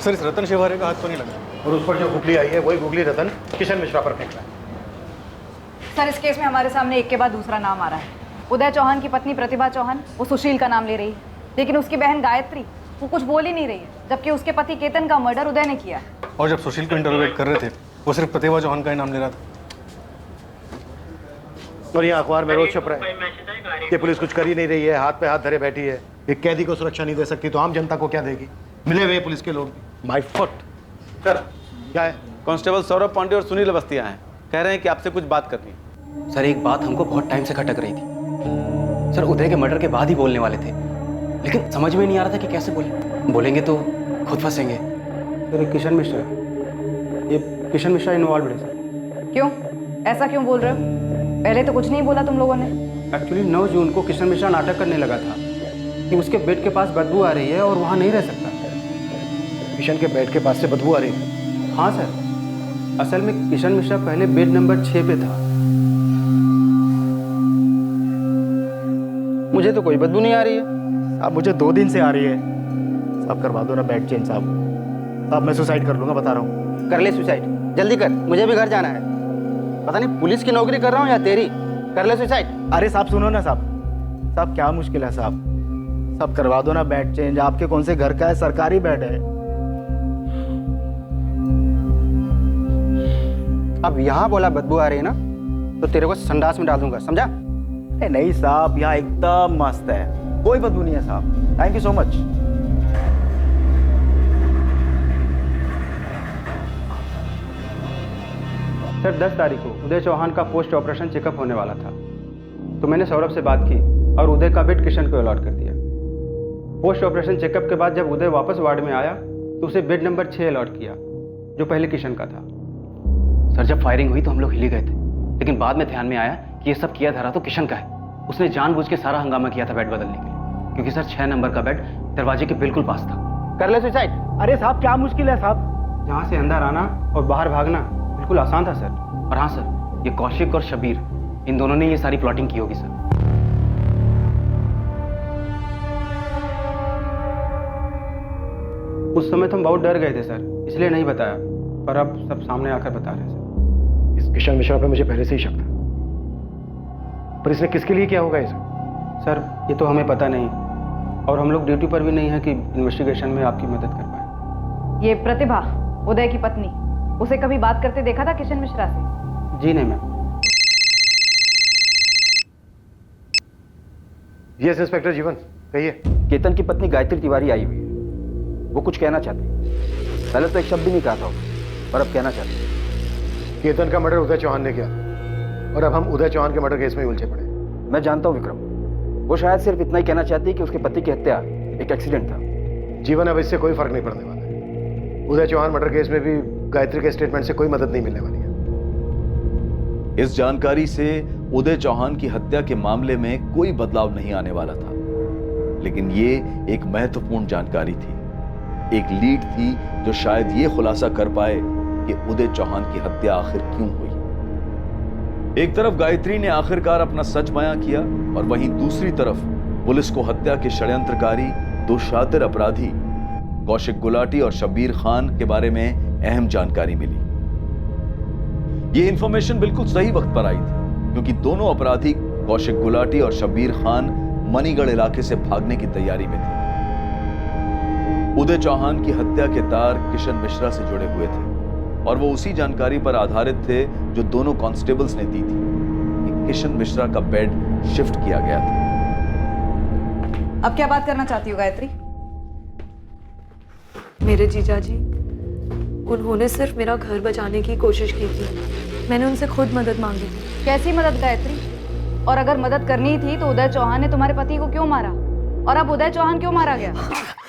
सर इस रतन शिवारे का हाथ तो नहीं लगा, और उस पर जो गुगली आई है वही गुगली रतन किशन मिश्रा पर फेंक रहा है। सर इस केस में हमारे सामने एक के बाद दूसरा नाम आ रहा है। उदय चौहान की पत्नी प्रतिभा चौहान वो सुशील का नाम ले रही है, लेकिन उसकी बहन गायत्री वो कुछ बोल ही नहीं रही है, जबकि उसके पति केतन का मर्डर उदय ने किया। और जब सुशील को इंटरोगेट कर रहे थे वो सिर्फ प्रतिभा चौहान का ही नाम ले रहा था। और यहाँ अखबार में रोज छप रहा है कि पुलिस कुछ कर ही नहीं रही है, हाथ पे हाथ धरे बैठी है, एक कैदी को सुरक्षा नहीं दे सकती, तो आम जनता को क्या देगी? मिले हुए पुलिस के लोग। My foot. सर क्या है? कांस्टेबल सौरभ पांडे और सुनील अवस्थी आए हैं, कह रहे हैं कि आपसे कुछ बात करनी है। सर एक बात हमको बहुत टाइम से खटक रही थी। सर उदय के मर्डर के बाद ही बोलने वाले थे, लेकिन समझ में नहीं आ रहा था कि कैसे बोलेंगे तो खुद फंसेंगे। सर किशन मिश्रा, ये किशन मिश्रा इन्वॉल्व है सर। क्यों, ऐसा क्यों बोल रहे हो? पहले तो कुछ नहीं बोला तुम लोगों ने। एक्चुअली 9 जून को किशन मिश्रा नाटक करने लगा था कि उसके बेड के पास बदबू आ रही है और वहाँ नहीं रह सकता। किशन के बेड के पास से बदबू आ रही है? हाँ सर, असल में किशन मिश्रा पहले बेड नंबर 6 पे था। मुझे तो कोई बदबू नहीं आ रही है। अब मुझे 2 दिन से आ रही है। साहब करवा दो ना बेड चेंज साहब। साहब मैं सुसाइड कर लूँगा, बता रहा हूँ। कर ले सुसाइड, जल्दी कर, मुझे भी घर जाना है। पता नहीं पुलिस की नौकरी कर रहा हूँ या तेरी। कर ले सुसाइड। अरे साहब सुनो ना साहब, साहब क्या मुश्किल है साहब, साहब करवा दो ना बेड चेंज। आपके कौन से घर का है, सरकारी बेड है। अब यहाँ बोला बदबू आ रही है ना, तो तेरे को संडास में डाल दूंगा, समझा? नहीं साहब, यहाँ एकदम मस्त है, कोई बदबू नहीं है साहब। Thank you so much. Sir 10 तारीख को उदय चौहान का पोस्ट ऑपरेशन चेकअप होने वाला था, तो मैंने सौरभ से बात की और उदय का बेड किशन को अलॉट कर दिया। पोस्ट ऑपरेशन चेकअप के बाद जब उदय वापस वार्ड में आया तो उसे बेड नंबर 6 अलॉट किया, जो पहले किशन का था। सर जब फायरिंग हुई तो हम लोग हिल गए थे, लेकिन बाद में ध्यान में आया कि ये सब किया धरा तो किशन का है। उसने जानबूझ के सारा हंगामा किया था बेड बदलने के लिए, क्योंकि सर 6 नंबर का बेड दरवाजे के बिल्कुल पास था। कर ले सुसाइड। अरे साहब क्या मुश्किल है साहब, यहाँ से अंदर आना और बाहर भागना बिल्कुल आसान था सर। और हाँ सर, ये कौशिक और शबीर, इन दोनों ने ये सारी प्लॉटिंग की होगी सर। उस समय तो हम बहुत डर गए थे सर, इसलिए नहीं बताया, पर अब सब सामने आकर बता रहे हैं सर। इस किशन मिश्रा पे मुझे पहले से ही शक था, पर इसने किसके लिए किया होगा इसे? सर ये तो हमें पता नहीं, और हम लोग ड्यूटी पर भी नहीं है कि इन्वेस्टिगेशन में आपकी मदद कर पाए। ये प्रतिभा उदय की पत्नी, उसे कभी बात करते देखा था किशन मिश्रा से? जी नहीं मैम। यस इंस्पेक्टर जीवन, कहिए। केतन की पत्नी गायत्री तिवारी आई हुई है, वो कुछ कहना चाहती है। पहले तो एक शब्द भी नहीं कहा था, पर अब कहना चाहती है। केतन का मर्डर उदय चौहान ने किया, और अब हम उदय चौहान के मर्डर केस में उलझे पड़े। मैं जानता हूँ विक्रम, वो शायद सिर्फ इतना ही कहना चाहती है कि उसके पति की हत्या एक एक्सीडेंट था। जीवन, अब इससे कोई फर्क नहीं पड़ने वाला है। उदय चौहान मर्डर केस में भी गायत्री के स्टेटमेंट से कोई मदद नहीं मिलने वाली है। इस जानकारी से उदय चौहान की हत्या के मामले में कोई बदलाव नहीं आने वाला था, लेकिन ये एक महत्वपूर्ण जानकारी थी, एक लीड थी जो शायद ये खुलासा कर पाए कि उदय चौहान की हत्या आखिर क्यों हुई। एक तरफ गायत्री ने आखिरकार अपना सच बयां किया, और वहीं दूसरी तरफ पुलिस को हत्या के षड्यंत्रकारी 2 शातिर अपराधी कौशिक गुलाटी और शब्बीर खान के बारे में अहम जानकारी मिली। यह इंफॉर्मेशन बिल्कुल सही वक्त पर आई थी, क्योंकि दोनों अपराधी कौशिक गुलाटी और शब्बीर खान मणिगढ़ इलाके से भागने की तैयारी में थे। उदय चौहान की हत्या के तार किशन मिश्रा से जुड़े हुए थे, और वो उसी जानकारी पर आधारित थे जो दोनों कांस्टेबल्स ने दी थी कि किशन मिश्रा का बेड शिफ्ट किया गया था। अब क्या बात करना चाहती हो गायत्री? मेरे जीजाजी उन्होंने सिर्फ मेरा घर बचाने की कोशिश की थी। मैंने उनसे खुद मदद मांगी थी। कैसी मदद गायत्री? और अगर मदद करनी थी तो उदय चौहान ने तुम्हारे पति को क्यों मारा? और अब उदय चौहान क्यों मारा गया?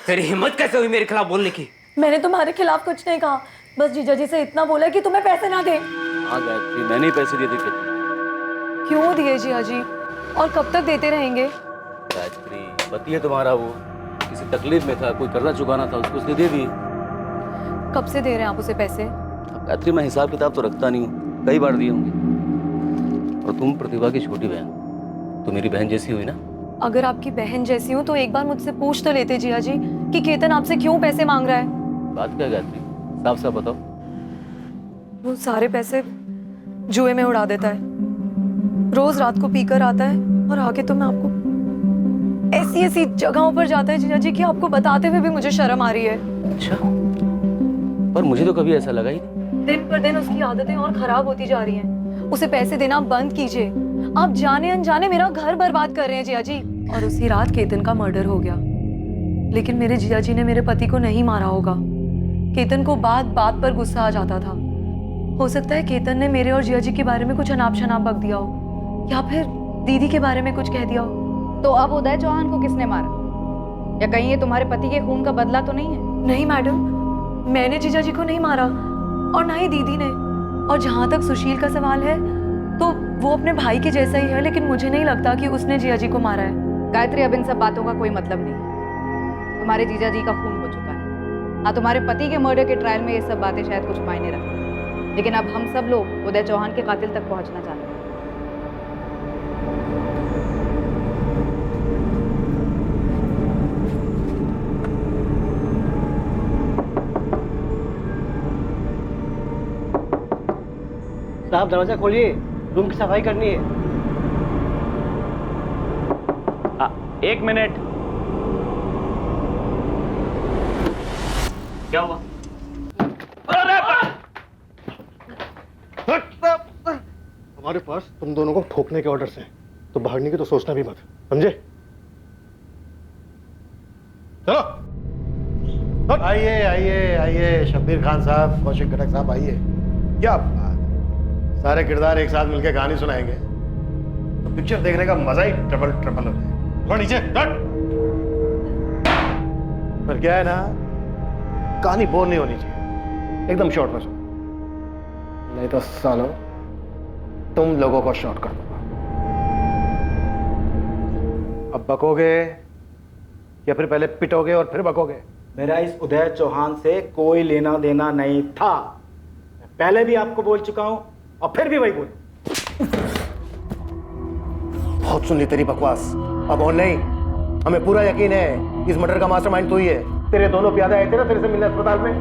तेरी हिम्मत कैसे हुई मेरे खिलाफ बोलने की? मैंने तुम्हारे खिलाफ कुछ नहीं कहा, बस जीजा जी से इतना बोला कि तुम्हें पैसे ना दें। हाँ गायत्री, मैंने ही पैसे दिए थे कितने। क्यों दिए जिया जी, और कब तक देते रहेंगे? गायत्री, पति है तुम्हारा, वो किसी तकलीफ में था, कोई कर्जा चुकाना था, उसको उसने दे दिए। कब से दे रहे हैं आप उसे पैसे? गायत्री, मैं हिसाब किताब तो रखता नहीं हूँ, कई बार दिए होंगे। और तुम प्रतिभा की छोटी बहन, तो मेरी बहन जैसी हुई ना। अगर आपकी बहन जैसी हूँ तो एक बार मुझसे पूछ तो लेते जिया जी कि केतन आपसे क्यों पैसे मांग रहा है। बात क्या गायत्री, साफ साफ बताओ। वो सारे पैसे जुए में उड़ा देता है। रोज रात को पीकर आता है और आके तो मैं आपको ऐसी ऐसी जगहों पर जाता है जिया जी कि आपको बताते हुए भी मुझे शर्म आ रही है। अच्छा, पर मुझे तो कभी ऐसा लगा ही नहीं। दिन पर दिन उसकी आदतें और खराब होती जा रही हैं। उसे पैसे देना बंद कीजिए। आप जाने अनजाने मेरा घर बर्बाद कर रहे हैं जिया जी। और उसी रात केतन का मर्डर हो गया, लेकिन मेरे जिया जी ने मेरे पति को नहीं मारा होगा। केतन को बात बात पर गुस्सा आ जाता था। हो सकता है केतन ने मेरे और जिया जी के बारे में कुछ अनाप शनाप बक दिया हो, या फिर दीदी के बारे में कुछ कह दिया हो। तो अब उदय चौहान को किसने मारा? या कहीं ये तुम्हारे पति के खून का बदला तो नहीं है? नहीं मैडम, मैंने जीजा जी को नहीं मारा और ना ही दीदी ने। और जहाँ तक सुशील का सवाल है तो वो अपने भाई के जैसा ही है, लेकिन मुझे नहीं लगता कि उसने जिया जी को मारा है। गायत्री, अब इन सब बातों का कोई मतलब नहीं है। तुम्हारे जीजा जी का खून हो चुका है। हाँ, तुम्हारे पति के मर्डर के ट्रायल में ये सब बातें शायद कुछ मायने रखती हैं, लेकिन अब हम सब लोग उदय चौहान के कातिल तक पहुंचना चाहते हैं। साहब दरवाजा खोलिए, रूम की सफाई करनी है। एक मिनट। क्या हुआ? हमारे पास तुम दोनों को ठोकने के ऑर्डर्स हैं, तो भागने की तो सोचना भी मत, समझे? चलो। आइए आइए आइए, शब्बीर खान साहब, कौशिक घटक साहब, आइए। क्या बात, सारे किरदार एक साथ मिलकर कहानी सुनाएंगे तो पिक्चर देखने का मजा ही ट्रिपल ट्रिपल हो जाए। थोड़ा नीचे हट। पर क्या है ना, कहानी बोर नहीं होनी चाहिए, एकदम शॉर्ट में सुनो, नहीं तो सालो तुम लोगों को शॉर्ट कर दूंगा। अब बकोगे या फिर पहले पिटोगे और फिर बकोगे? मेरा इस उदय चौहान से कोई लेना देना नहीं था। मैं पहले भी आपको बोल चुका हूं और फिर भी वही बोल। बहुत सुन ली तेरी बकवास, अब और नहीं। हमें पूरा यकीन है इस मर्डर का मास्टरमाइंड तू ही है। तेरे दोनों प्यादे आए थे ना तेरे से मिलने अस्पताल में,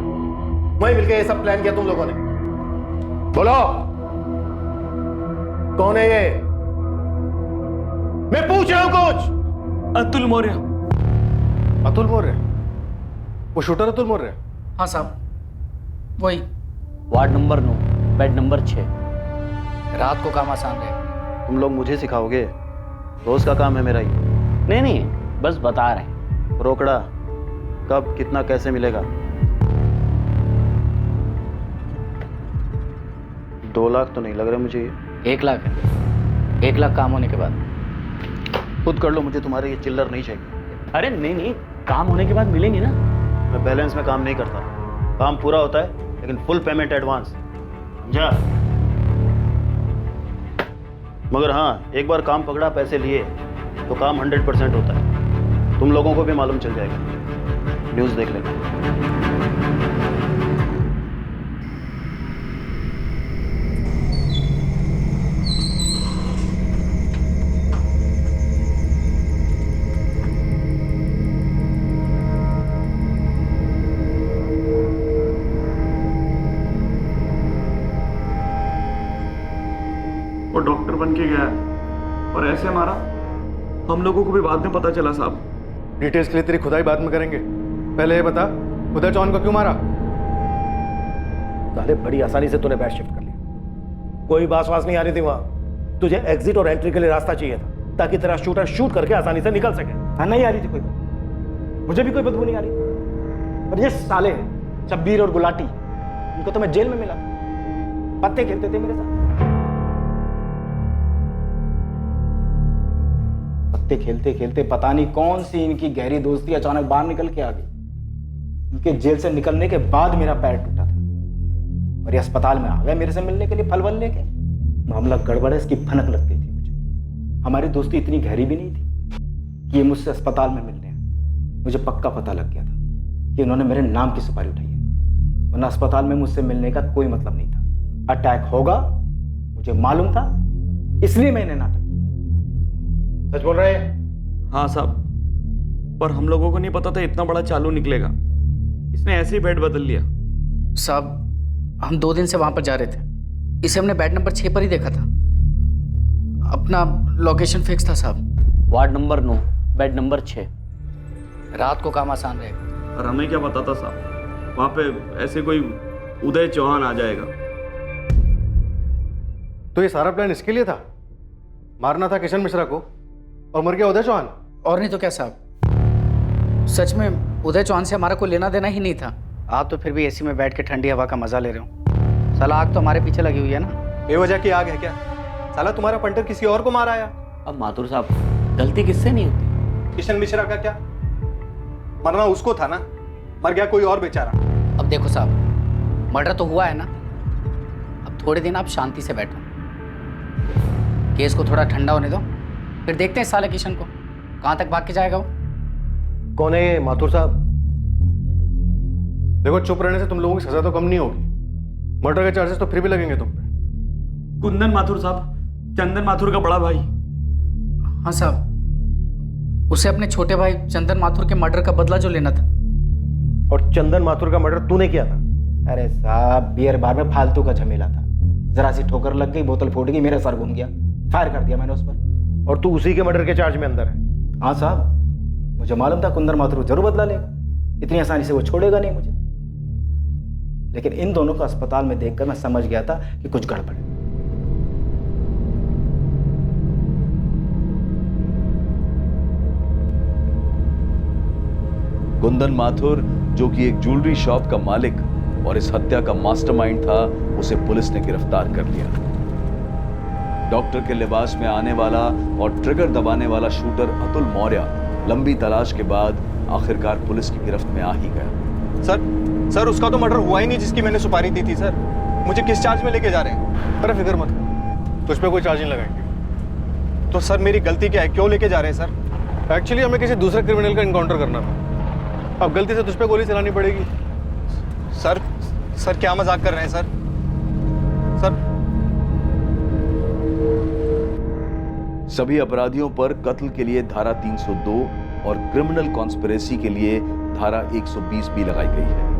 वहीं मिलके ये सब प्लान किया तुम लोगों ने। बोलो कौन है ये? मैं पूछ रहा हूं कुछ। अतुल मौर्य। अतुल मौर्य? वो शूटर अतुल मौर्य? हाँ साहब, वही। Ward number 9, bed number 6। रात को काम आसान रहे। तुम लोग मुझे सिखाओगे? रोज का काम है मेरा ही। नहीं नहीं, बस बता रहे हैं। रोकड़ा कब, कितना, कैसे मिलेगा? 2 लाख तो नहीं लग रहा मुझे ये। 1 लाख है। 1 लाख काम होने के बाद। खुद कर लो, मुझे तुम्हारे ये चिल्लर नहीं चाहिए। अरे नहीं नहीं, काम होने के बाद मिलेंगे ना। मैं बैलेंस में काम नहीं करता, काम पूरा होता है लेकिन फुल पेमेंट एडवांस, समझा? मगर हाँ, एक बार काम पकड़ा, पैसे लिए तो काम 100% होता है। तुम लोगों को भी मालूम चल जाएगा, न्यूज़ देख लेना। वो डॉक्टर बन के गया है और ऐसे मारा, हम लोगों को भी बाद में पता चला साहब। डिटेल्स के लिए तेरी खुदाई बाद में करेंगे, पहले ये बता उदय चौहान को क्यों मारा? साले बड़ी आसानी से तूने बैट शिफ्ट कर लिया, कोई बास वास नहीं आ रही थी वहां। तुझे एग्जिट और एंट्री के लिए रास्ता चाहिए था ताकि तेरा शूटर शूट करके आसानी से निकल सके। हाँ, नहीं आ रही थी कोई बदबू, मुझे भी कोई बदबू नहीं आ रही थी। पर ये साले शब्बीर और गुलाटी उनको तो मैं जेल में मिला था, पत्ते खेलते थे मेरे साथ। पत्ते खेलते खेलते पता नहीं कौन सी इनकी गहरी दोस्ती अचानक बाहर निकल के आ गई। इनके जेल से निकलने के बाद मेरा पैर टूटा था और ये अस्पताल में आ गए मेरे से मिलने के लिए फल लेके। मामला गड़बड़ है, इसकी भनक लग गई थी मुझे। हमारी दोस्ती इतनी गहरी भी नहीं थी कि ये मुझसे अस्पताल में मिलने आए। मुझे पक्का पता लग गया था कि इन्होंने मेरे नाम की सुपारी उठाई है, वरना अस्पताल में मुझसे मिलने का कोई मतलब नहीं था। अटैक होगा मुझे मालूम था, इसलिए मैंने नाटक किया। सच बोल रहे हैं? हाँ साहब, पर हम लोगों को नहीं पता था इतना बड़ा चालू निकलेगा। इसने ऐसे ही बेड बदल लिया। साहब हम 2 दिन से वहां पर जा रहे थे, इसे हमने बेड नंबर 6 पर ही देखा था। अपना लोकेशन फिक्स था साहब। Ward number 9 bed number 6। रात को काम आसान रहेगा। और हमें क्या पता था साहब, वहां पे ऐसे कोई उदय चौहान आ जाएगा। तो ये सारा प्लान इसके लिए था? मारना था किशन मिश्रा को और मर गया उदय चौहान? और नहीं तो क्या साहब, सच में उदय चौहान से हमारा कोई लेना देना ही नहीं था। आप तो फिर भी एसी में बैठ के ठंडी हवा का मजा ले रहे हो। साला आग तो हमारे पीछे लगी हुई है ना। बेवजह की आग है क्या? साला तुम्हारा पंटर किसी और को मार आया। अब माथुर साहब गलती किससे नहीं होती? किशन मिश्रा का क्या? मरना उसको था ना, मर गया कोई और बेचारा। अब देखो साहब, मर्डर तो हुआ है ना, अब थोड़े दिन आप शांति से बैठो, केस को थोड़ा ठंडा होने दो, फिर देखते हैं साले किशन को कहां तक भाग के जाएगा वो। कौन है ये माथुर साहब? देखो चुप रहने से तुम लोगों की सजा तो कम नहीं होगी, मर्डर के चार्जेस तो फिर भी लगेंगे तुम पे। कुंदन माथुर साहब, चंदन माथुर का बड़ा भाई। हाँ साहब, उसे अपने छोटे भाई चंदन माथुर के मर्डर का बदला जो लेना था। और चंदन माथुर का मर्डर तूने किया था? अरे साहब, बियर बार में फालतू का झमेला था, जरा सी ठोकर लग गई, बोतल फूट गई, मेरा सर घूम गया, फायर कर दिया मैंने उस पर। और तू उसी के मर्डर के चार्ज में अंदर है? हाँ साहब, मुझे मालूम था कुंदन माथुर जरूर बदला लेगा, इतनी आसानी से वो छोड़ेगा नहीं मुझे। लेकिन इन दोनों को अस्पताल में देखकर मैं समझ गया था कि कुछ गड़बड़ है। कुंदन माथुर, जो कि एक ज्वेलरी शॉप का मालिक और इस हत्या का मास्टरमाइंड था, उसे पुलिस ने गिरफ्तार कर लिया। डॉक्टर के लिबास में आने वाला और ट्रिगर दबाने वाला शूटर अतुल मौर्य लंबी तलाश के बाद आखिरकार पुलिस की गिरफ्त में आ ही गया। सर उसका तो मर्डर हुआ ही नहीं जिसकी मैंने सुपारी दी थी। सर मुझे किस चार्ज में लेके जा रहे हैं? अरे फिक्र मत कर, तुझ पे कोई चार्ज नहीं लगाएंगे। तो सर मेरी गलती क्या है, क्यों लेके जा रहे हैं सर? एक्चुअली हमें किसी दूसरे क्रिमिनल का इनकाउंटर करना था, अब गलती से तुझ पे गोली चलानी पड़ेगी। सर क्या मजाक कर रहे हैं सर? सभी अपराधियों पर कत्ल के लिए धारा 302 और क्रिमिनल कॉन्स्पिरेसी के लिए धारा 120 भी लगाई गई है।